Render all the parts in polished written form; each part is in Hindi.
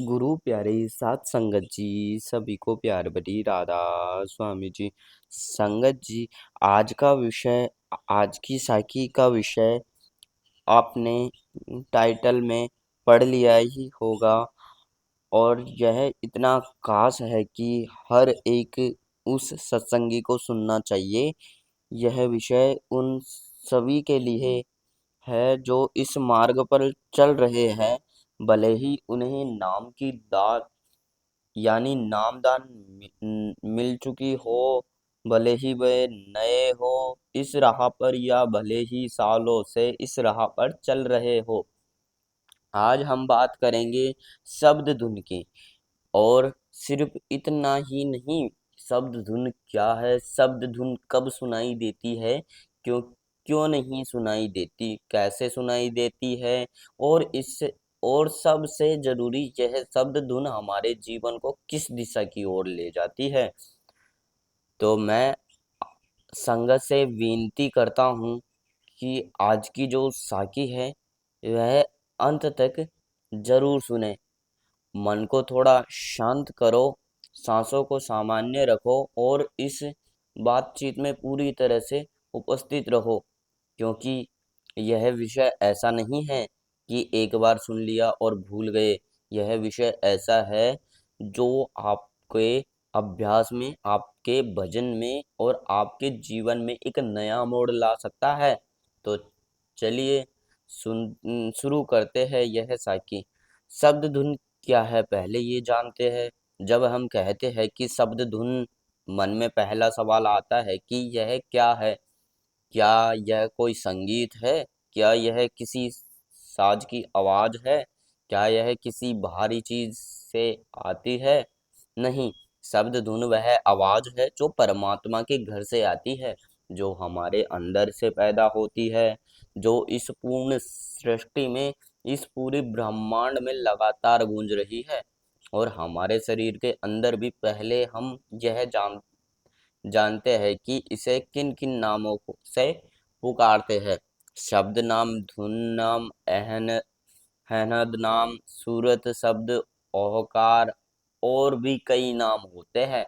गुरु प्यारे सात संगत जी, सभी को प्यार भरी राधा स्वामी जी। संगत जी, आज का विषय, आज की साखी का विषय आपने टाइटल में पढ़ लिया ही होगा। और यह इतना खास है कि हर एक उस सत्संगी को सुनना चाहिए। यह विषय उन सभी के लिए है जो इस मार्ग पर चल रहे हैं, भले ही उन्हें नाम की दात यानी नामदान मिल चुकी हो, भले ही वे नए हो इस राह पर, या भले ही सालों से इस राह पर चल रहे हो। आज हम बात करेंगे शब्द धुन की। और सिर्फ इतना ही नहीं, शब्द धुन क्या है, शब्द धुन कब सुनाई देती है, क्यों क्यों नहीं सुनाई देती, कैसे सुनाई देती है, और इससे और सबसे जरूरी यह शब्द धुन हमारे जीवन को किस दिशा की ओर ले जाती है। तो मैं संगत से विनती करता हूँ कि आज की जो साखी है वह अंत तक जरूर सुने। मन को थोड़ा शांत करो, सांसों को सामान्य रखो और इस बातचीत में पूरी तरह से उपस्थित रहो, क्योंकि यह विषय ऐसा नहीं है कि एक बार सुन लिया और भूल गए। यह विषय ऐसा है जो आपके अभ्यास में, आपके भजन में और आपके जीवन में एक नया मोड़ ला सकता है। तो चलिए शुरू करते हैं यह साखी। शब्द धुन क्या है, पहले ये जानते हैं। जब हम कहते हैं कि शब्द धुन, मन में पहला सवाल आता है कि यह क्या है। क्या यह कोई संगीत है? क्या यह किसी साज की आवाज है? क्या यह किसी बाहरी चीज से आती है? नहीं, शब्द धुन वह आवाज है जो परमात्मा के घर से आती है, जो हमारे अंदर से पैदा होती है, जो इस पूर्ण सृष्टि में, इस पूरे ब्रह्मांड में लगातार गूंज रही है। और हमारे शरीर के अंदर भी पहले हम यह जानते हैं कि इसे किन किन नामों से पुकारते हैं। शब्द नाम, धुन नाम, हनद नाम, सूरत शब्द, ओहकार और भी कई नाम होते हैं।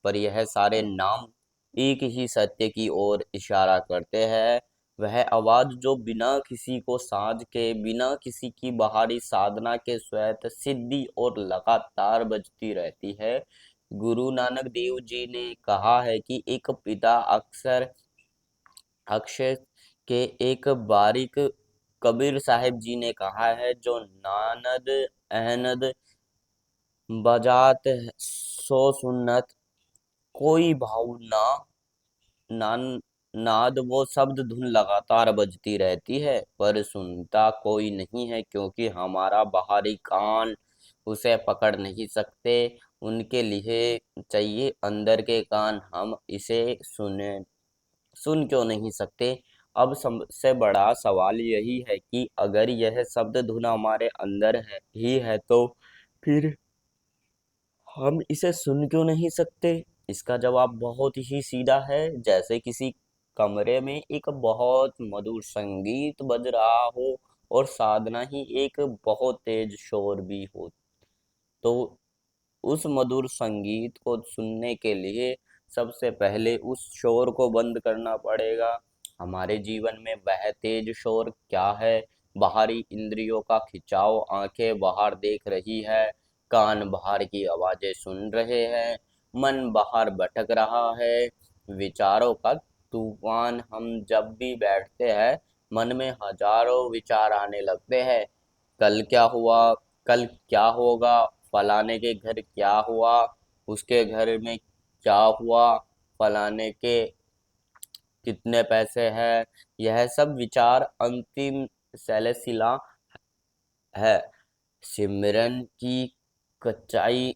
पर यह सारे नाम एक ही सत्य की ओर इशारा करते हैं। वह आवाज जो बिना किसी को साज के, बिना किसी की बाहरी साधना के स्वतः सिद्धि और लगातार बजती रहती है। गुरु नानक देव जी ने कहा है कि एक पिता अक्सर अक्षय के एक बारीक, कबीर साहिब जी ने कहा है, जो नानद अहनद बजात सो सुन्नत, कोई भाव ना नान नाद, वो शब्द धुन लगातार बजती रहती है पर सुनता कोई नहीं है, क्योंकि हमारा बाहरी कान उसे पकड़ नहीं सकते। उनके लिए चाहिए अंदर के कान। हम इसे सुन क्यों नहीं सकते? अब सबसे बड़ा सवाल यही है कि अगर यह शब्द धुन हमारे अंदर है ही है, तो फिर हम इसे सुन क्यों नहीं सकते? इसका जवाब बहुत ही सीधा है। जैसे किसी कमरे में एक बहुत मधुर संगीत बज रहा हो और साधना ही एक बहुत तेज शोर भी हो, तो उस मधुर संगीत को सुनने के लिए सबसे पहले उस शोर को बंद करना पड़ेगा। हमारे जीवन में वह तेज शोर क्या है? बाहरी इंद्रियों का खिंचाव, आंखें बाहर देख रही है, कान बाहर की आवाजें सुन रहे हैं, मन बाहर भटक रहा है, विचारों का तूफान। हम जब भी बैठते हैं, मन में हजारों विचार आने लगते हैं। कल क्या हुआ, कल क्या होगा, फलाने के घर क्या हुआ, उसके घर में क्या हुआ, फलाने के कितने पैसे हैं। यह सब विचार अंतिम सैलसिला है। सिमरन की कच्चाई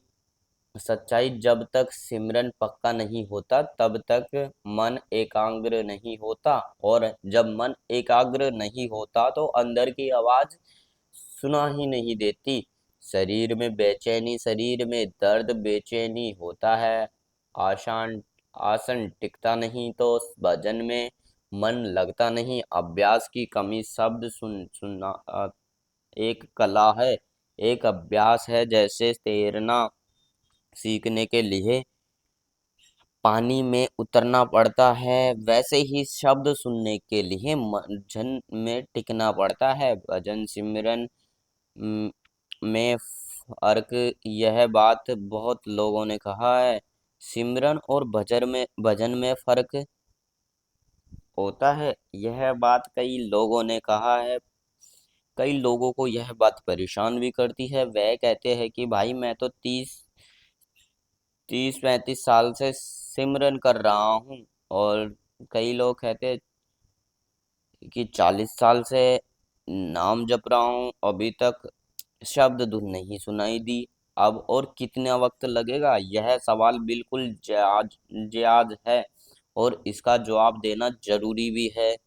सच्चाई, जब तक सिमरन पक्का नहीं होता तब तक मन एकाग्र नहीं होता, और जब मन एकाग्र नहीं होता तो अंदर की आवाज सुना ही नहीं देती। शरीर में बेचैनी, शरीर में दर्द, बेचैनी होता है। आसान आसन टिकता नहीं, तो भजन में मन लगता नहीं। अभ्यास की कमी, शब्द सुनना एक कला है, एक अभ्यास है। जैसे तैरना सीखने के लिए पानी में उतरना पड़ता है, वैसे ही शब्द सुनने के लिए मंझन में टिकना पड़ता है। भजन सिमरन म, में फर्क, यह बात बहुत लोगों ने कहा है। सिमरन और भजन में फर्क होता है, यह बात कई लोगों ने कहा है। कई लोगों को यह बात परेशान भी करती है। वह कहते हैं कि भाई मैं तो 30-35 साल से सिमरन कर रहा हूँ। और कई लोग कहते हैं कि 40 साल से नाम जप रहा हूँ, अभी तक शब्द धुन नहीं सुनाई दी। अब और कितना वक्त लगेगा? यह सवाल बिल्कुल जायज जायज है और इसका जवाब देना जरूरी भी है।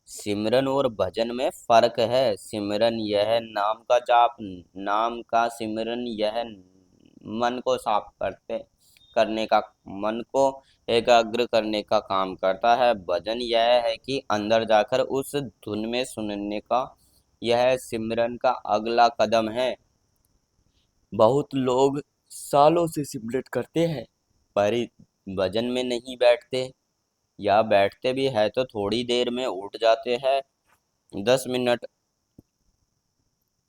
सिमरन और भजन में फर्क है। सिमरन यह नाम का जाप, नाम का सिमरन यह मन को साफ करने का, मन को एकाग्र करने का काम करता है। भजन यह है कि अंदर जाकर उस धुन में सुनने का, यह सिमरन का अगला कदम है। बहुत लोग सालों से सिमरन करते हैं पर भजन में नहीं बैठते, या बैठते भी है तो थोड़ी देर में उठ जाते हैं। 10 मिनट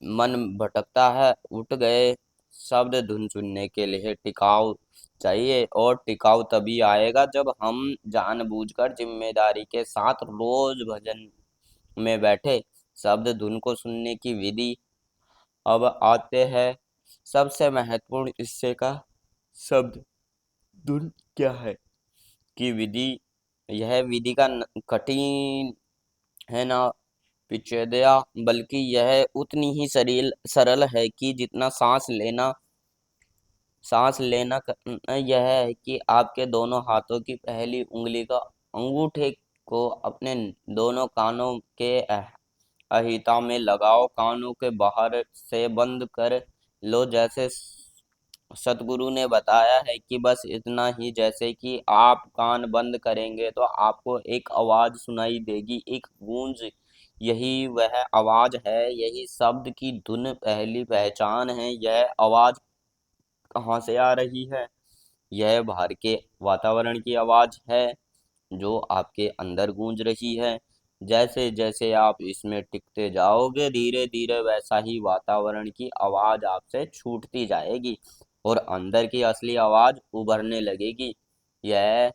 मन भटकता है, उठ गए। शब्द धुन सुनने के लिए टिकाव चाहिए, और टिकाव तभी आएगा जब हम जानबूझकर जिम्मेदारी के साथ रोज भजन में बैठे। शब्द धुन को सुनने की विधि अब आते हैं सबसे महत्वपूर्ण हिस्से का। शब्द धुन क्या है कि विधि, यह विधि का कठिन है ना पिछेदया, बल्कि यह उतनी ही सरल है कि जितना सांस लेना करना। यह है कि आपके दोनों हाथों की पहली उंगली का अंगूठे को अपने दोनों कानों के अहिता में लगाओ, कानों के बाहर से बंद कर लो। जैसे सतगुरु ने बताया है कि बस इतना ही, जैसे कि आप कान बंद करेंगे तो आपको एक आवाज सुनाई देगी, एक गूंज। यही वह आवाज है, यही शब्द की धुन पहली पहचान है। यह आवाज कहाँ से आ रही है? यह बाहर के वातावरण की आवाज है जो आपके अंदर गूंज रही है। जैसे जैसे आप इसमें टिकते जाओगे, धीरे धीरे वैसा ही वातावरण की आवाज आपसे छूटती जाएगी और अंदर की असली आवाज उभरने लगेगी। यह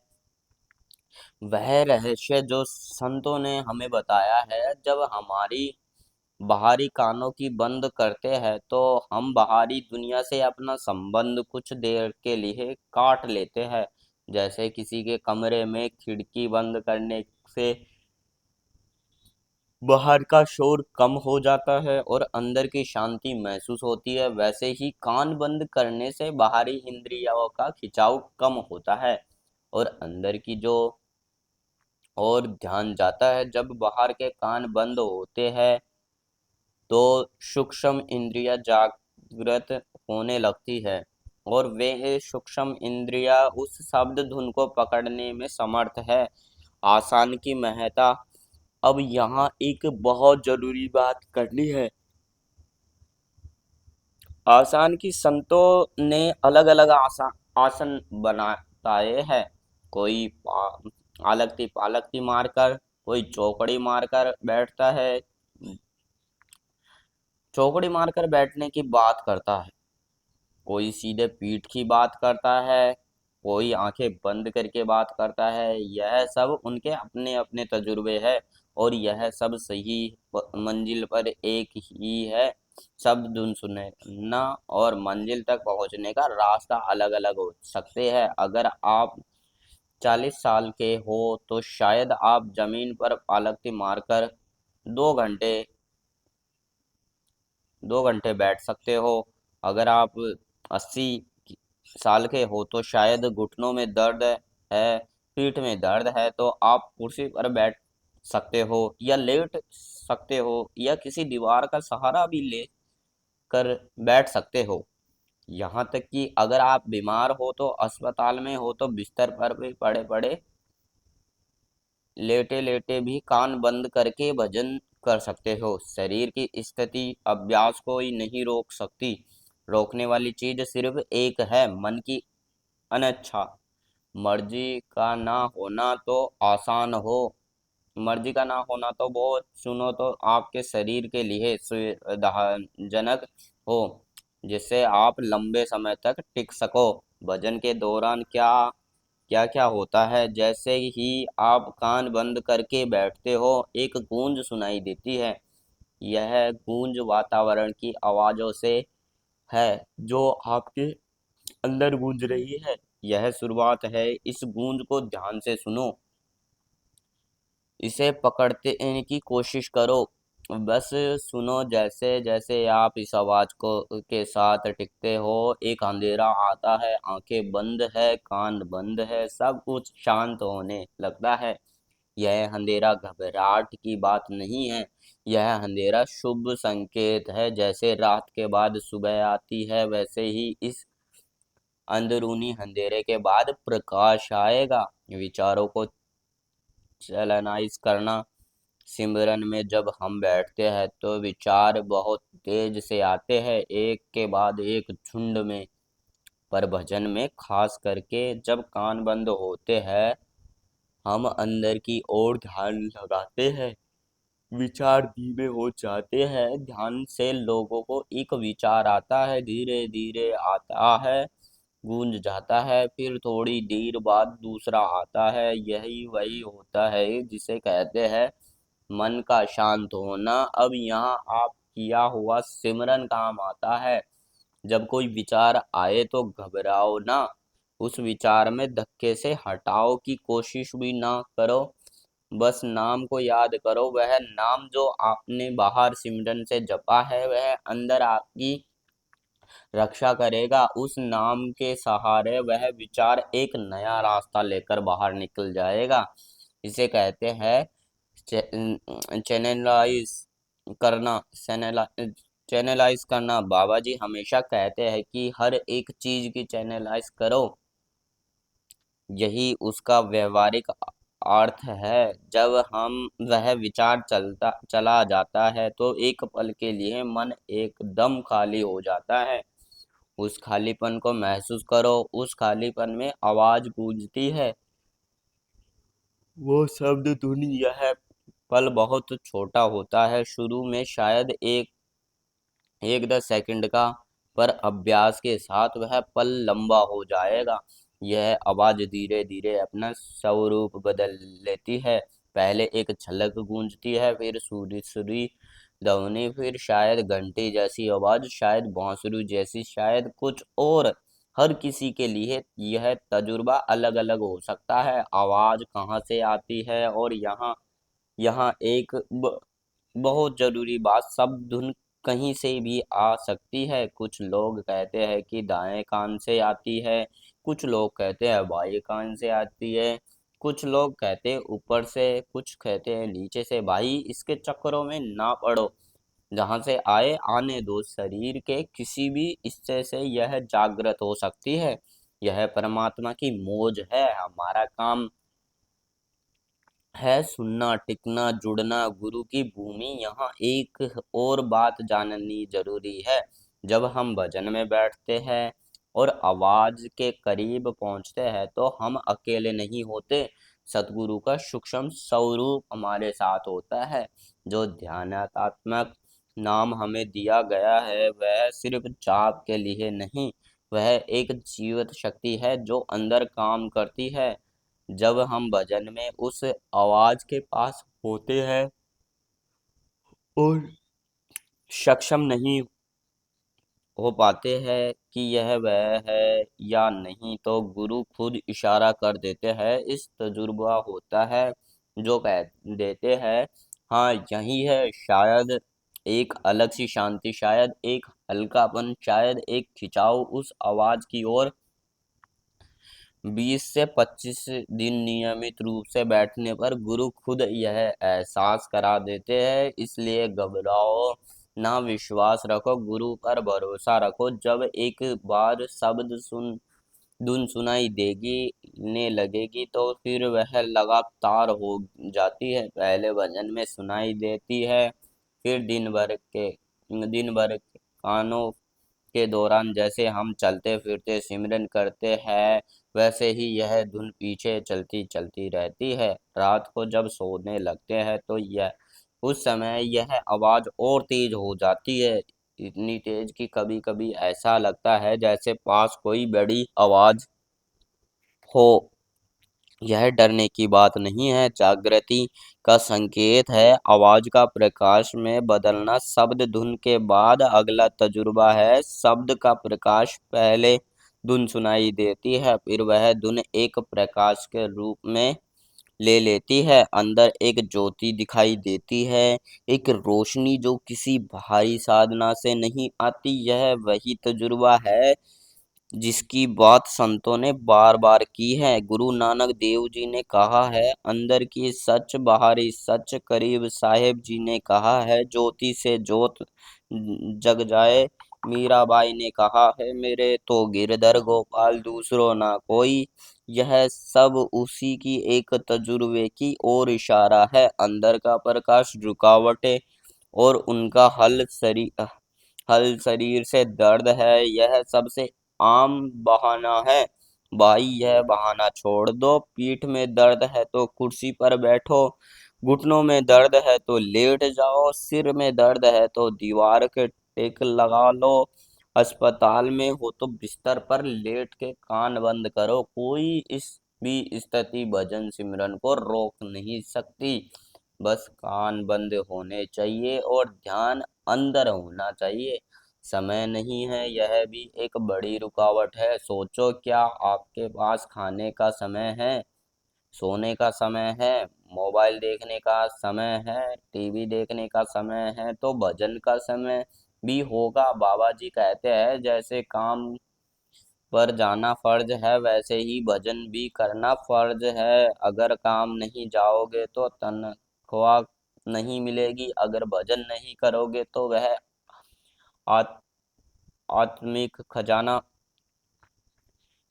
वह रहस्य जो संतों ने हमें बताया है। जब हमारी बाहरी कानों की बंद करते हैं तो हम बाहरी दुनिया से अपना संबंध कुछ देर के लिए काट लेते हैं। जैसे किसी के कमरे में खिड़की बंद करने से बाहर का शोर कम हो जाता है और अंदर की शांति महसूस होती है, वैसे ही कान बंद करने से बाहरी इंद्रियों का खिंचाव कम होता है और अंदर की जो और ध्यान जाता है। जब बाहर के कान बंद होते हैं तो सूक्ष्म इंद्रियां जागृत होने लगती है और वे सूक्ष्म इंद्रियां उस शब्द धुन को पकड़ने में समर्थ है। आसान की महत्ता। अब यहाँ एक बहुत जरूरी बात करनी है। आसान की संतों ने अलग अलग आसन बनाए हैं। कोई आलकती पालकती मारकर, कोई चौकड़ी मारकर बैठता है। चौकड़ी मारकर बैठने की बात करता है, कोई सीधे पीठ की बात करता है, कोई आंखें बंद करके बात करता है। यह सब उनके अपने अपने तजुर्बे है और यह सब सही मंजिल पर एक ही है। शब्द धुन सुनना और मंजिल तक पहुंचने का रास्ता अलग अलग हो सकते हैं। अगर आप 40 साल के हो तो शायद आप जमीन पर पालकती मारकर 2 घंटे 2 घंटे बैठ सकते हो। अगर आप 80 साल के हो तो शायद घुटनों में दर्द है, पीठ में दर्द है, तो आप कुर्सी पर बैठ सकते हो या लेट सकते हो या किसी दीवार का सहारा भी ले कर बैठ सकते हो। यहाँ तक कि अगर आप बीमार हो तो अस्पताल में हो तो बिस्तर पर भी पड़े पड़े, लेटे लेटे भी कान बंद करके भजन कर सकते हो। शरीर की स्थिति अभ्यास को ही नहीं रोक सकती। रोकने वाली चीज सिर्फ एक है, मन की अनिच्छा। मर्जी का ना होना तो आसान हो मर्जी का ना होना तो बहुत सुनो तो आपके शरीर के लिए सुविधाजनक हो, जिससे आप लंबे समय तक टिक सको। भजन के दौरान क्या क्या क्या होता है, जैसे ही आप कान बंद करके बैठते हो एक गूंज सुनाई देती है। यह गूंज वातावरण की आवाजों से है जो आपके अंदर गूंज रही है। यह शुरुआत है, इस गूंज को ध्यान से सुनो, इसे पकड़ते की कोशिश करो। बस सुनो, जैसे जैसे आप इस आवाज को के साथ टिकते हो एक अंधेरा आता है, आंखें बंद है, कान बंद है, सब कुछ शांत होने लगता है। यह अंधेरा घबराहट की बात नहीं है, यह अंधेरा शुभ संकेत है। जैसे रात के बाद सुबह आती है, वैसे ही इस अंदरूनी अंधेरे के बाद प्रकाश आएगा। विचारों को चैनलाइज करना। सिमरन में जब हम बैठते हैं तो विचार बहुत तेज से आते हैं, एक के बाद एक झुंड में। पर भजन में खास करके जब कान बंद होते हैं, हम अंदर की ओर ध्यान लगाते हैं, विचार धीमे हो जाते हैं। ध्यान से लोगों को एक विचार आता है, धीरे धीरे आता है, गूंज जाता है, फिर थोड़ी देर बाद दूसरा आता है। यही वही होता है जिसे कहते हैं मन का शांत होना। अब यहाँ आप किया हुआ सिमरन काम आता है। जब कोई विचार आए तो घबराओ ना, उस विचार में धक्के से हटाओ की कोशिश भी ना करो। बस नाम को याद करो, वह नाम जो आपने बाहर सिमरन से जपा है वह अंदर आपकी रक्षा करेगा। उस नाम के सहारे वह विचार एक नया रास्ता लेकर बाहर निकल जाएगा। इसे कहते हैं चैनलाइज करना। चैनलाइज करना। बाबा जी हमेशा कहते हैं कि हर एक चीज की चैनलाइज करो, यही उसका व्यवहारिक अर्थ है। जब हम वह विचार चला जाता है तो एक पल के लिए मन एकदम खाली हो जाता है। उस खालीपन को महसूस करो। उस खालीपन में आवाज गूंजती है, वो शब्द धुन। यह पल बहुत छोटा होता है, शुरू में शायद एक एक 10 सेकंड का, पर अभ्यास के साथ वह पल लंबा हो जाएगा। यह आवाज धीरे धीरे अपना स्वरूप बदल लेती है। पहले एक झलक गूंजती है, फिर सुरी ध्वनि, फिर शायद घंटी जैसी आवाज, शायद बांसुरी जैसी, शायद कुछ और। हर किसी के लिए यह तजुर्बा अलग अलग हो सकता है। आवाज कहाँ से आती है, और यहाँ यहाँ एक बहुत जरूरी बात, सब धुन कहीं से भी आ सकती है। कुछ लोग कहते हैं कि दाएं कान से आती है, कुछ लोग कहते हैं बाएं कान से आती है, कुछ लोग कहते हैं ऊपर से, कुछ कहते हैं नीचे से। भाई इसके चक्करों में ना पड़ो, जहां से आए आने दो। शरीर के किसी भी हिस्से से यह जागृत हो सकती है। यह परमात्मा की मौज है। हमारा काम है सुनना, टिकना, जुड़ना गुरु की भूमि। यहाँ एक और बात जाननी जरूरी है। जब हम भजन में बैठते हैं और आवाज के करीब पहुंचते हैं तो हम अकेले नहीं होते। सतगुरु का सूक्ष्म स्वरूप हमारे साथ होता है। जो ध्यानात्मक नाम हमें दिया गया है वह सिर्फ जाप के लिए नहीं, वह एक जीवित शक्ति है जो अंदर काम करती है। जब हम भजन में उस आवाज के पास होते हैं और सक्षम नहीं हो पाते हैं कि यह वह है या नहीं, तो गुरु खुद इशारा कर देते हैं। इस तजुर्बा होता है जो कह देते हैं हाँ यही है। शायद एक अलग सी शांति, शायद एक हल्कापन, शायद एक खिंचाव उस आवाज की ओर। 20 से 25 दिन नियमित रूप से बैठने पर गुरु खुद यह एहसास करा देते हैं। इसलिए घबराओ ना, विश्वास रखो, गुरु पर भरोसा रखो। जब एक बार शब्द सुन धुन सुनाई देगी ने लगेगी तो फिर वह लगातार हो जाती है। पहले भजन में सुनाई देती है, फिर दिन भर कानों के दौरान जैसे हम चलते फिरते सिमरन करते हैं, वैसे ही यह धुन पीछे चलती चलती रहती है। रात को जब सोने लगते हैं तो यह उस समय यह आवाज और तेज हो जाती है, इतनी तेज कि कभी कभी ऐसा लगता है जैसे पास कोई बड़ी आवाज हो। यह डरने की बात नहीं है, जागृति का संकेत है। आवाज का प्रकाश में बदलना शब्द धुन के बाद अगला तजुर्बा है। शब्द का प्रकाश पहले धुन सुनाई देती है, फिर वह धुन एक प्रकाश के रूप में ले लेती है। अंदर एक ज्योति दिखाई देती है, एक रोशनी जो किसी भारी साधना से नहीं आती। यह वही तजुर्बा है जिसकी बात संतों ने बार बार की है। गुरु नानक देव जी ने कहा है, अंदर की सच बाहरी सच। करीब साहेब जी ने कहा है, ज्योति से ज्योत जग जाए। मीराबाई ने कहा है, मेरे तो गिरधर गोपाल दूसरो ना कोई। यह सब उसी की एक तजुर्बे की ओर इशारा है। अंदर का प्रकाश रुकावटें और उनका हल शरीर से दर्द है। यह सबसे आम बहाना है। भाई यह बहाना छोड़ दो। पीठ में दर्द है तो कुर्सी पर बैठो, घुटनों में दर्द है तो लेट जाओ, सिर में दर्द है तो दीवार के टेक लगा लो, अस्पताल में हो तो बिस्तर पर लेट के कान बंद करो। कोई इस भी स्थिति भजन सिमरन को रोक नहीं सकती। बस कान बंद होने चाहिए और ध्यान अंदर होना चाहिए। समय नहीं है, यह भी एक बड़ी रुकावट है। सोचो, क्या आपके पास खाने का समय है, सोने का समय है, मोबाइल देखने का समय है, टीवी देखने का समय है, तो भजन का समय भी होगा। बाबा जी कहते हैं, जैसे काम पर जाना फर्ज है वैसे ही भजन भी करना फर्ज है। अगर काम नहीं जाओगे तो तनख्वाह नहीं मिलेगी, अगर भजन नहीं करोगे तो वह आत- आत्मिक खजाना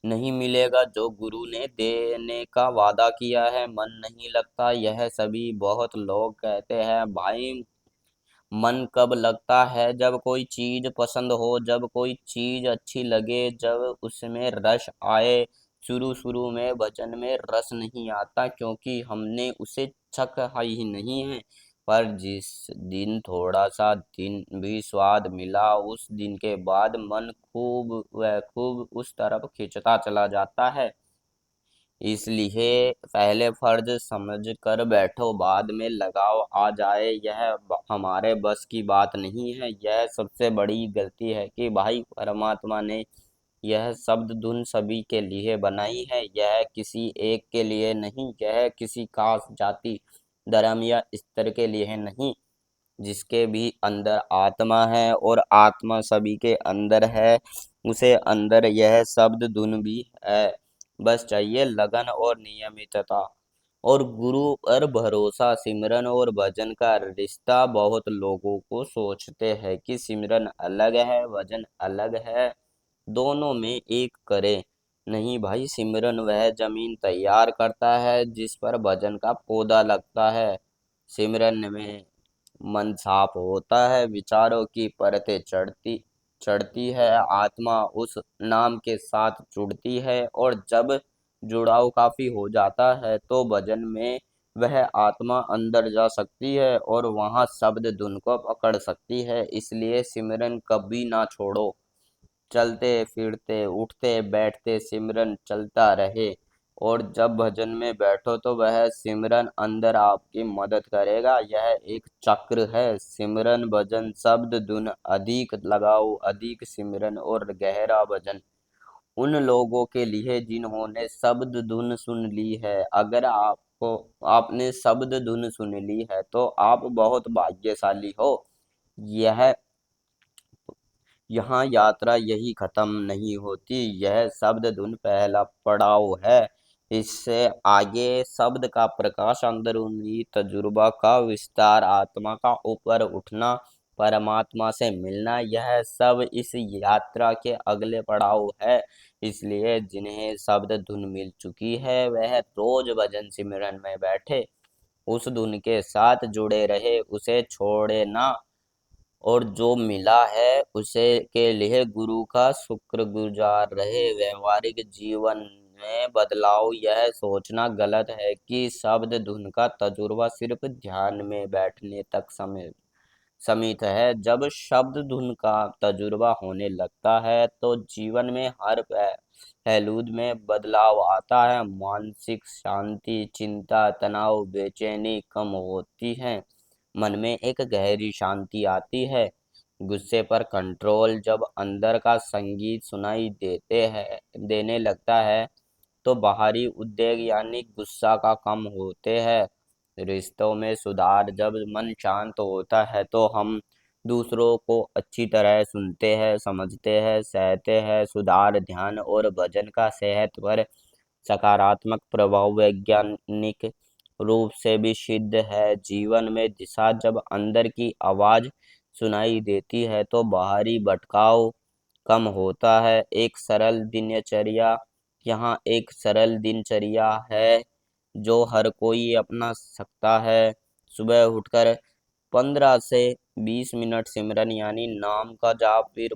नहीं मिलेगा जो गुरु ने देने का वादा किया है। मन नहीं लगता, यह सभी बहुत लोग कहते हैं। भाई, मन कब लगता है? जब कोई चीज पसंद हो, जब कोई चीज अच्छी लगे, जब उसमें रस आए। शुरू शुरू में भजन में रस नहीं आता क्योंकि हमने उसे चखा ही नहीं है। पर जिस दिन थोड़ा सा दिन भी स्वाद मिला, उस दिन के बाद मन खूब उस तरफ खिंचता चला जाता है। इसलिए पहले फर्ज समझ कर बैठो, बाद में लगाव आ जाए यह हमारे बस की बात नहीं है। यह सबसे बड़ी गलती है कि भाई परमात्मा ने यह शब्द धुन सभी के लिए बनाई है। यह किसी एक के लिए नहीं, यह किसी खास जाति धर्म या स्तर के लिए नहीं। जिसके भी अंदर आत्मा है और आत्मा सभी के अंदर है, उसे अंदर यह शब्द धुन भी है। बस चाहिए लगन और नियमितता और गुरु पर भरोसा। सिमरन और भजन का रिश्ता बहुत लोगों को सोचते हैं कि सिमरन अलग है, भजन अलग है, दोनों में एक करे। नहीं भाई, सिमरन वह जमीन तैयार करता है जिस पर भजन का पौधा लगता है। सिमरन में मन साफ होता है, विचारों की परतें चढ़ती चढ़ती है, आत्मा उस नाम के साथ जुड़ती है, और जब जुड़ाव काफी हो जाता है तो भजन में वह आत्मा अंदर जा सकती है और वहां शब्द धुन को पकड़ सकती है। इसलिए सिमरन कभी ना छोड़ो। चलते फिरते उठते बैठते सिमरन चलता रहे। और जब भजन में बैठो तो वह सिमरन अंदर आपकी मदद करेगा। यह एक चक्र है, सिमरन भजन शब्द धुन, अधिक लगाओ अधिक सिमरन और गहरा भजन। उन लोगों के लिए जिन्होंने शब्द धुन सुन ली है। अगर आपने शब्द धुन सुन ली है तो आप बहुत भाग्यशाली हो। यह यहाँ यात्रा यही खत्म नहीं होती, यह शब्द धुन पहला पड़ाव है। इससे आगे शब्द का प्रकाश, अंदरूनी तजुर्बा का विस्तार, आत्मा का ऊपर उठना परमात्मा से मिलना, यह सब इस यात्रा के अगले पड़ाव है। इसलिए जिन्हें शब्द धुन मिल चुकी है वह रोज भजन सिमरन में बैठे, उस धुन के साथ जुड़े रहे, उसे छोड़े ना, और जो मिला है उसे के लिए गुरु का शुक्रगुजार रहे। व्यवहारिक जीवन में बदलाव, यह सोचना गलत है कि शब्द धुन का तजुर्बा सिर्फ ध्यान में बैठने तक सीमित है। जब शब्द धुन का तजुर्बा होने लगता है तो जीवन में हर पहलू में बदलाव आता है। मानसिक शांति, चिंता, तनाव, बेचैनी कम होती है। मन में एक गहरी शांति आती है। गुस्से पर कंट्रोल, जब अंदर का संगीत सुनाई देने लगता है तो बाहरी उद्वेग यानी गुस्सा का कम होते हैं। रिश्तों में सुधार, जब मन शांत होता है तो हम दूसरों को अच्छी तरह सुनते हैं, समझते हैं, सहते हैं। सुधार, ध्यान और भजन का सेहत पर सकारात्मक प्रभाव वैज्ञानिक रूप से भी सिद्ध है। जीवन में दिशा, जब अंदर की आवाज सुनाई देती है तो बाहरी भटकाव कम होता है। एक सरल दिनचर्या, यहाँ एक सरल दिनचर्या है जो हर कोई अपना सकता है। सुबह उठकर 15 से 20 मिनट सिमरन यानी नाम का जाप, फिर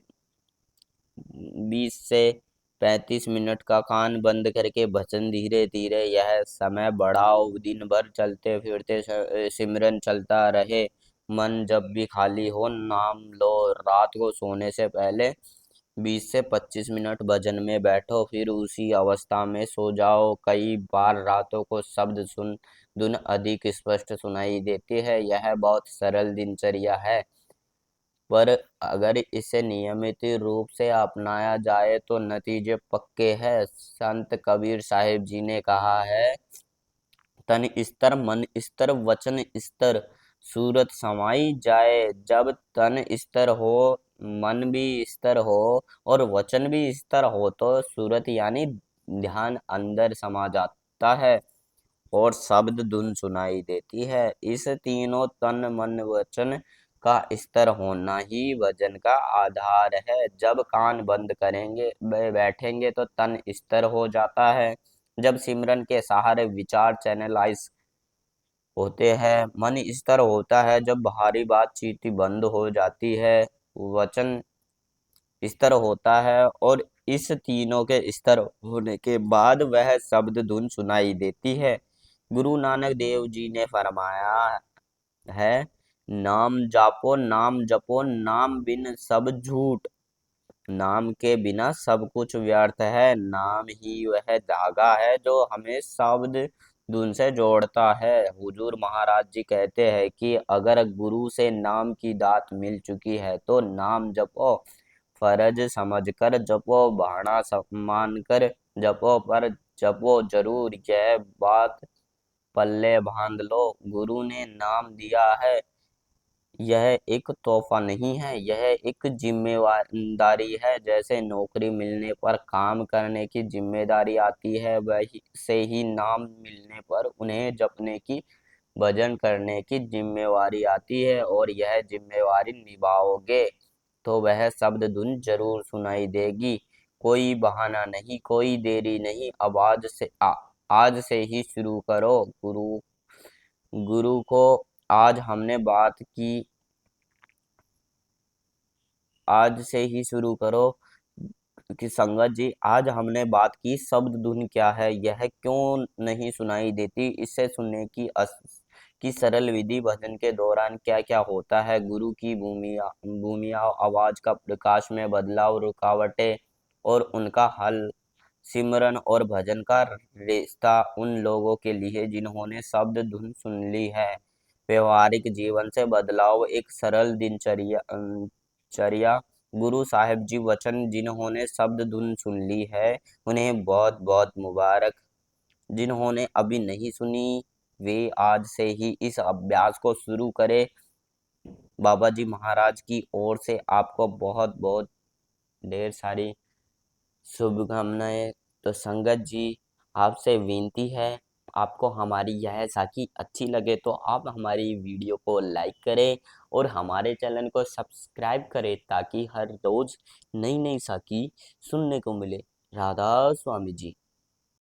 20 से 35 मिनट का कान बंद करके भजन धीरे धीरे यह समय बढ़ाओ। दिन भर चलते फिरते सिमरन चलता रहे। मन जब भी खाली हो नाम लो। रात को सोने से पहले 20 से 25 मिनट भजन में बैठो, फिर उसी अवस्था में सो जाओ। कई बार रातों को शब्द सुन धुन अधिक स्पष्ट सुनाई देती है। यह बहुत सरल दिनचर्या है, पर अगर इसे नियमित रूप से अपनाया जाए तो नतीजे पक्के हैं। संत कबीर साहिब जी ने कहा है, तन स्तर, मन स्तर, वचन स्तर, सूरत समाई जाए। जब तन स्तर हो, मन भी स्तर हो और वचन भी स्तर हो तो सूरत यानी ध्यान अंदर समा जाता है और शब्द धुन सुनाई देती है। इस तीनों तन मन वचन का स्तर होना ही भजन का आधार है। जब कान बंद करेंगे बैठेंगे तो तन स्तर हो जाता है। जब सिमरन के सहारे विचार चैनलाइज होते हैं, मन स्तर होता है। जब बाहरी बातचीत बंद हो जाती है, वचन स्तर होता है, और इस तीनों के स्तर होने के बाद वह शब्द धुन सुनाई देती है। गुरु नानक देव जी ने फरमाया है, नाम जापो, नाम जपो, नाम बिन सब झूठ। नाम के बिना सब कुछ व्यर्थ है। नाम ही वह धागा है जो हमें शब्द धुन से जोड़ता है। हुजूर महाराज जी कहते हैं कि अगर गुरु से नाम की दात मिल चुकी है तो नाम जपो, फर्ज समझकर जपो, भाना सम्मान कर जपो, पर जपो जरूर। यह बात पल्ले बांध लो, गुरु ने नाम दिया है, यह एक तोहफा नहीं है, यह एक जिम्मेदारी है। जैसे नौकरी मिलने पर काम करने की जिम्मेदारी आती है, वैसे ही नाम मिलने पर उन्हें जपने की, भजन करने की जिम्मेवारी आती है। और यह जिम्मेवारी निभाओगे तो वह शब्द धुन जरूर सुनाई देगी। कोई बहाना नहीं, कोई देरी नहीं, अब आज से ही शुरू करो। गुरु को आज हमने बात की, आज से ही शुरू करो कि संगत जी, आज हमने बात की शब्द धुन क्या है, यह क्यों नहीं सुनाई देती, इससे सुनने की सरल विधि, भजन के दौरान क्या क्या होता है, गुरु की भूमिया, आवाज का प्रकाश में बदलाव, रुकावटें और उनका हल, सिमरन और भजन का रिश्ता उन लोगों के लिए जिन्होंने शब्द धुन सुन ली है। व्यवहारिक जीवन से बदलाव, एक सरल चर्या, गुरु साहिब जी वचन, जिन्होंने शब्द धुन सुन ली है उन्हें बहुत बहुत मुबारक। जिन्होंने अभी नहीं सुनी वे आज से ही इस अभ्यास को शुरू करें। बाबा जी महाराज की ओर से आपको बहुत बहुत ढेर सारी शुभकामनाएं। तो संगत जी, आपसे विनती है, आपको हमारी यह साखी अच्छी लगे तो आप हमारी वीडियो को लाइक करें और हमारे चैनल को सब्सक्राइब करें ताकि हर रोज़ नई नई साखी सुनने को मिले। राधा स्वामी जी।